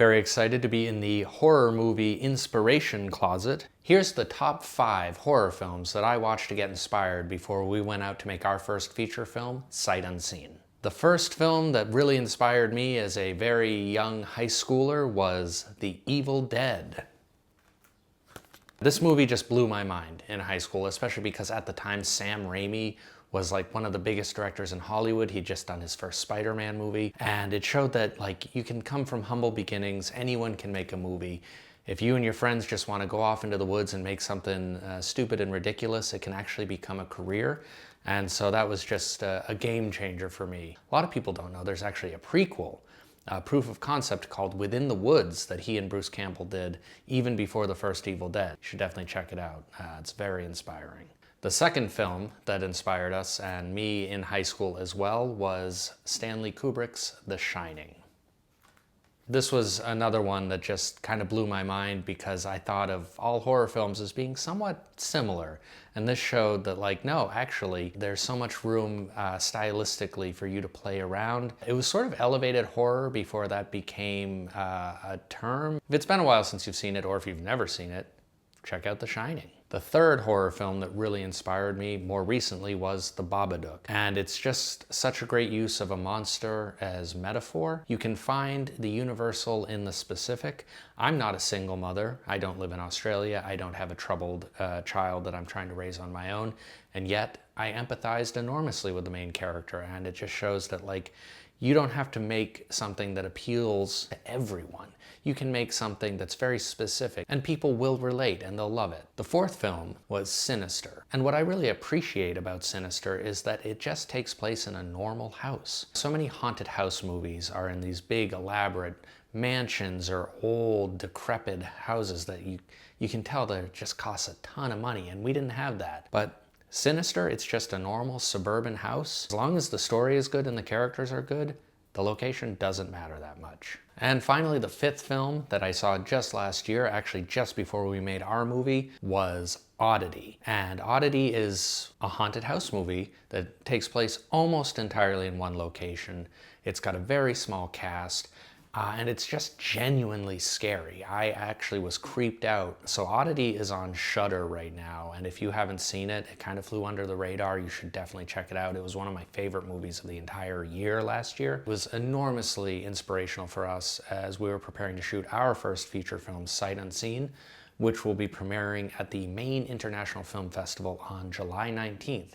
Very excited to be in the horror movie inspiration closet. Here's the top 5 horror films that I watched to get inspired before we went out to make our first feature film, Sight Unseen. The first film that really inspired me as a very young high schooler was The Evil Dead. This movie just blew my mind in high school, especially because at the time Sam Raimi was like one of the biggest directors in Hollywood. He'd just done his first Spider-Man movie, and it showed that like you can come from humble beginnings, anyone can make a movie. If you and your friends just want to go off into the woods and make something stupid and ridiculous, it can actually become a career. And so that was just a game changer for me. A lot of people don't know there's actually a prequel, proof of concept called Within the Woods that he and Bruce Campbell did even before the first Evil Dead. You should definitely check it out. It's very inspiring. The second film that inspired us, and me in high school as well, was Stanley Kubrick's The Shining. This was another one that just kind of blew my mind because I thought of all horror films as being somewhat similar. And this showed that like, no, actually, there's so much room stylistically for you to play around. It was sort of elevated horror before that became a term. If it's been a while since you've seen it, or if you've never seen it, check out The Shining. The third horror film that really inspired me more recently was The Babadook. And it's just such a great use of a monster as metaphor. You can find the universal in the specific. I'm not a single mother. I don't live in Australia. I don't have a troubled child that I'm trying to raise on my own. And yet I empathized enormously with the main character. And it just shows that like, you don't have to make something that appeals to everyone. You can make something that's very specific and people will relate and they'll love it. The fourth film was Sinister. And what I really appreciate about Sinister is that it just takes place in a normal house. So many haunted house movies are in these big elaborate mansions or old decrepit houses that you can tell that just costs a ton of money, and we didn't have that. But Sinister, it's just a normal suburban house. As long as the story is good and the characters are good, the location doesn't matter that much. And finally, the fifth film that I saw just last year, actually just before we made our movie, was Oddity. And Oddity is a haunted house movie that takes place almost entirely in one location. It's got a very small cast. And it's just genuinely scary. I actually was creeped out. So Oddity is on Shudder right now, and if you haven't seen it, it kind of flew under the radar. You should definitely check it out. It was one of my favorite movies of the entire year last year. It was enormously inspirational for us as we were preparing to shoot our first feature film, Sight Unseen, which will be premiering at the Maine International Film Festival on July 19th.